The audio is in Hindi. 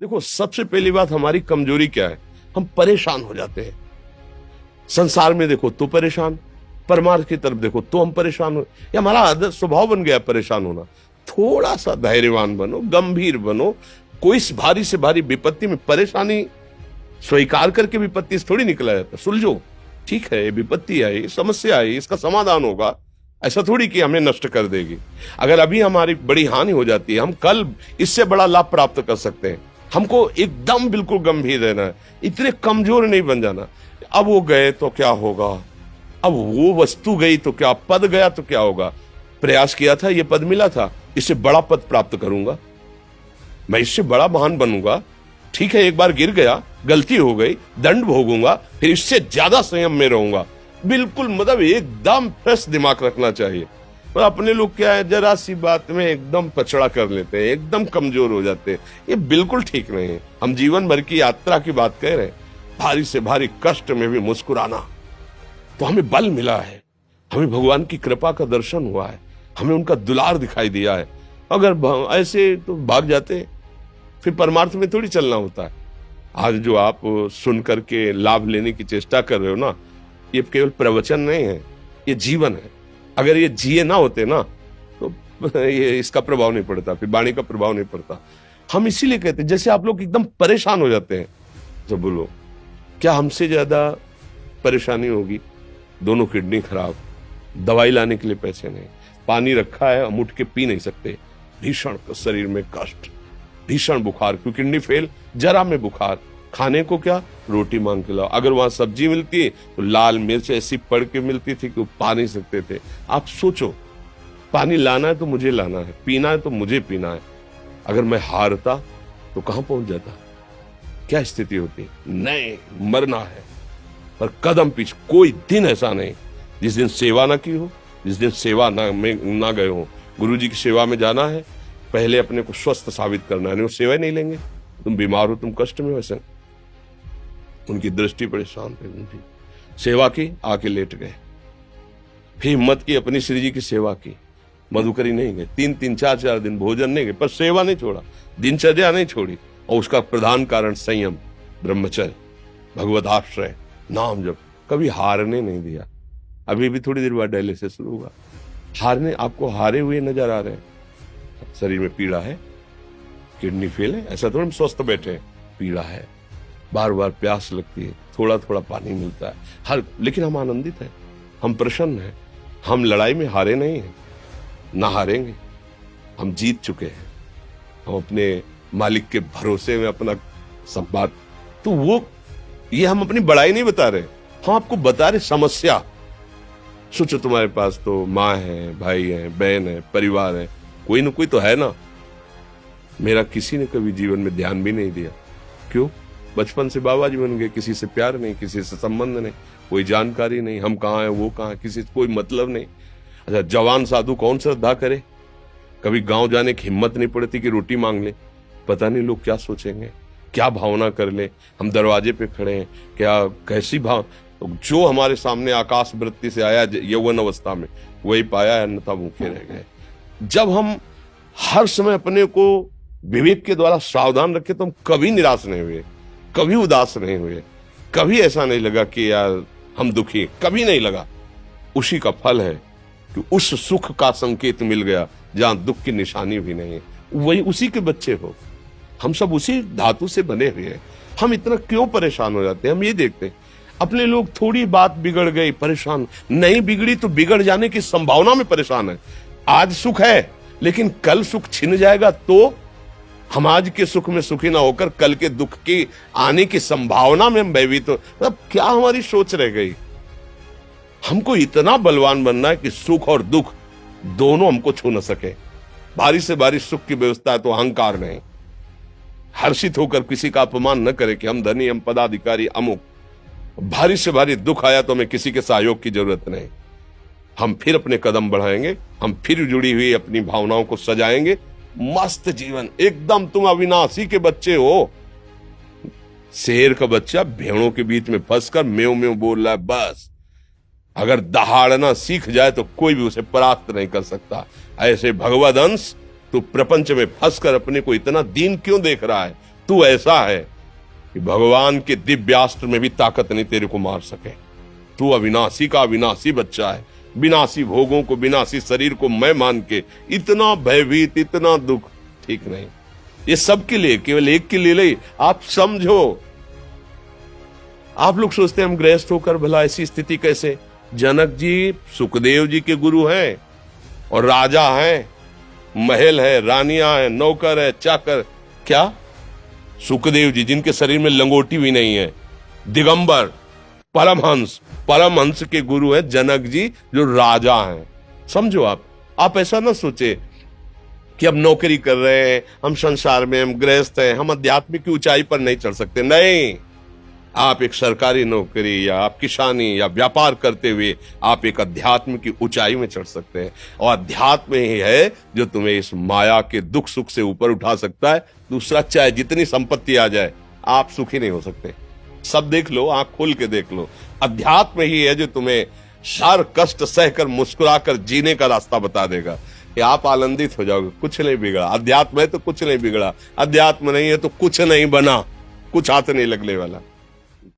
देखो, सबसे पहली बात हमारी कमजोरी क्या है? हम परेशान हो जाते हैं। संसार में देखो तो परेशान, परमार्थ की तरफ देखो तो हम परेशान हो। ये हमारा आदत स्वभाव बन गया परेशान होना। थोड़ा सा धैर्यवान बनो, गंभीर बनो। कोई इस भारी से भारी विपत्ति में परेशानी स्वीकार करके विपत्ति से थोड़ी निकला जाता। सुलझो, ठीक है, ये विपत्ति आई, समस्या आई, इसका समाधान होगा। ऐसा थोड़ी कि हमें नष्ट कर देगी। अगर अभी हमारी बड़ी हानि हो जाती है, हम कल इससे बड़ा लाभ प्राप्त कर सकते हैं। हमको एकदम बिल्कुल गंभीर रहना है, इतने कमजोर नहीं बन जाना। अब वो गए तो क्या होगा, अब वो वस्तु गई तो क्या, पद गया तो क्या होगा। प्रयास किया था, ये पद मिला था, इससे बड़ा पद प्राप्त करूंगा, मैं इससे बड़ा महान बनूंगा। ठीक है, एक बार गिर गया, गलती हो गई, दंड भोगूंगा, फिर इससे ज्यादा संयम में रहूंगा। बिल्कुल मतलब एकदम फ्रेश दिमाग रखना चाहिए। पर अपने लोग क्या है, जरा सी बात में एकदम पछड़ा कर लेते हैं, एकदम कमजोर हो जाते हैं। ये बिल्कुल ठीक नहीं है। हम जीवन भर की यात्रा की बात कह रहे हैं, भारी से भारी कष्ट में भी मुस्कुराना, तो हमें बल मिला है, हमें भगवान की कृपा का दर्शन हुआ है, हमें उनका दुलार दिखाई दिया है। अगर ऐसे तो भाग जाते, फिर परमार्थ में थोड़ी चलना होता है। आज जो आप सुन करके लाभ लेने की चेष्टा कर रहे हो ना, ये केवल प्रवचन नहीं है, ये जीवन है। अगर ये जिए ना होते ना, तो ये इसका प्रभाव नहीं पड़ता, फिर वाणी का प्रभाव नहीं पड़ता। हम इसीलिए कहते हैं, जैसे आप लोग एकदम परेशान हो जाते हैं, तो बोलो क्या हमसे ज्यादा परेशानी होगी? दोनों किडनी खराब, दवाई लाने के लिए पैसे नहीं, पानी रखा है हम उठ के पी नहीं सकते, भीषण शरीर में कष्ट, भीषण बुखार, क्योंकि किडनी फेल, जरा में बुखार, खाने को क्या, रोटी मांग के लाओ। अगर वहां सब्जी मिलती है तो लाल मिर्च ऐसी पड़ के मिलती थी कि वो पा नहीं सकते थे। आप सोचो, पानी लाना है तो मुझे लाना है, पीना है तो मुझे पीना है। अगर मैं हारता तो कहां पहुंच जाता, क्या स्थिति होती? नहीं, मरना है। पर कदम पीछे, कोई दिन ऐसा नहीं जिस दिन सेवा ना की हो, जिस दिन सेवा ना गए हो। गुरु जी की सेवा में जाना है, पहले अपने को स्वस्थ साबित करना है, नहीं वो सेवा नहीं लेंगे। तुम बीमार हो, तुम कष्ट में हो, ऐसे उनकी दृष्टि परेशान थी, उनकी सेवा की, आके लेट गए। फिर हिम्मत की, अपनी श्री जी की सेवा की, मधुकरी नहीं गए, 3-3 4-4 दिन भोजन नहीं गए, पर सेवा नहीं छोड़ा, दिनचर्या नहीं छोड़ी। और उसका प्रधान कारण संयम, ब्रह्मचर्य, भगवत आश्रय, नाम जप, कभी हारने नहीं दिया। अभी भी थोड़ी देर बाद डायलिसिस शुरू होगा, हारने, आपको हारे हुए नजर आ रहे हैं। शरीर में पीड़ा है, किडनी फेल है, ऐसा थोड़ा हम स्वस्थ बैठे हैं, पीड़ा है, बार बार प्यास लगती है, थोड़ा थोड़ा पानी मिलता है, लेकिन हम आनंदित हैं, हम प्रसन्न हैं। हम लड़ाई में हारे नहीं हैं, ना हारेंगे, हम जीत चुके हैं। हम अपने मालिक के भरोसे में अपना संवाद, तो वो ये हम अपनी बड़ाई नहीं बता रहे, हम आपको बता रहे समस्या। सोचो, तुम्हारे पास तो माँ है, भाई है, बहन है, परिवार है, कोई ना कोई तो है ना। मेरा किसी ने कभी जीवन में ध्यान भी नहीं दिया। क्यों? बचपन से बाबा जी बन गए, किसी से प्यार नहीं, किसी से संबंध नहीं, कोई जानकारी नहीं, हम कहाँ हैं, वो कहाँ है, किसी से कोई मतलब नहीं। अच्छा, जवान साधु कौन श्रद्धा करे? कभी गांव जाने की हिम्मत नहीं पड़ती कि रोटी मांग ले, पता नहीं लोग क्या सोचेंगे, क्या भावना कर ले। हम दरवाजे पे खड़े हैं, क्या कैसी भाव, तो जो हमारे सामने आकाश वृत्ति से आया यौवन अवस्था में, वही पाया, अन्यथा भूखे रह गए। जब हम हर समय अपने को विवेक के द्वारा सावधान रखे, तो हम कभी निराश नहीं हुए, कभी उदास नहीं हुए, कभी ऐसा नहीं लगा कि यार हम दुखी, कभी नहीं लगा। उसी का फल है कि उस सुख का संकेत मिल गया जहां दुख की निशानी भी नहीं है। वही उसी के बच्चे हो, हम सब उसी धातु से बने हुए हैं। हम इतना क्यों परेशान हो जाते हैं? हम ये देखते हैं, अपने लोग थोड़ी बात बिगड़ गई परेशान, नहीं बिगड़ी तो बिगड़ जाने की संभावना में परेशान है। आज सुख है, लेकिन कल सुख छिन जाएगा, तो हम आज के सुख में सुखी ना होकर कल के दुख की आने की संभावना में हम भयभीत हो। मतलब क्या हमारी सोच रह गई? हमको इतना बलवान बनना है कि सुख और दुख दोनों हमको छू न सके। भारी से भारी सुख की व्यवस्था है तो अहंकार नहीं, हर्षित होकर किसी का अपमान न करे कि हम धनी, हम पदाधिकारी, अमुक। भारी से भारी दुख आया तो हमें किसी के सहयोग की जरूरत नहीं, हम फिर अपने कदम बढ़ाएंगे, हम फिर जुड़ी हुई अपनी भावनाओं को सजाएंगे। मस्त जीवन, एकदम तुम अविनाशी के बच्चे हो। शेर का बच्चा भेड़ों के बीच में फंसकर म्यों म्यों बोल रहा है, बस अगर दहाड़ना सीख जाए तो कोई भी उसे परास्त नहीं कर सकता। ऐसे भगवद अंश, तू प्रपंच में फंसकर अपने को इतना दीन क्यों देख रहा है? तू ऐसा है कि भगवान के दिव्यास्त्र में भी ताकत नहीं तेरे को मार सके। तू अविनाशी का अविनाशी बच्चा है। विनाशी भोगों को, विनाशी शरीर को मैं मान के इतना भयभीत, इतना दुख ठीक नहीं। ये सबके लिए, केवल एक के लिए नहीं। आप समझो, आप लोग सोचते हैं हम गृहस्थ होकर भला ऐसी स्थिति कैसे। जनक जी सुखदेव जी के गुरु हैं और राजा हैं, महल है, रानियां हैं, नौकर है, चाकर। क्या सुखदेव जी जिनके शरीर में लंगोटी भी नहीं है, दिगंबर, परमहंस के गुरु हैं जनक जी जो राजा हैं। समझो, आप ऐसा ना सोचे कि हम नौकरी कर रहे हैं, हम संसार में, हम गृहस्थ हैं, हम आध्यात्मिक की ऊंचाई पर नहीं चढ़ सकते। नहीं, आप एक सरकारी नौकरी या आप किसानी या व्यापार करते हुए आप एक अध्यात्म की ऊंचाई में चढ़ सकते हैं। और अध्यात्म ही है जो तुम्हें इस माया के दुख सुख से ऊपर उठा सकता है। दूसरा, चाहे जितनी संपत्ति आ जाए, आप सुखी नहीं हो सकते। सब देख लो, आंख खोल के देख लो। अध्यात्म ही है जो तुम्हें हर कष्ट सहकर मुस्कुराकर जीने का रास्ता बता देगा कि आप आनंदित हो जाओगे। कुछ नहीं बिगड़ा। अध्यात्म है तो कुछ नहीं बिगड़ा, अध्यात्म नहीं है तो कुछ नहीं बना, कुछ हाथ नहीं लगने वाला।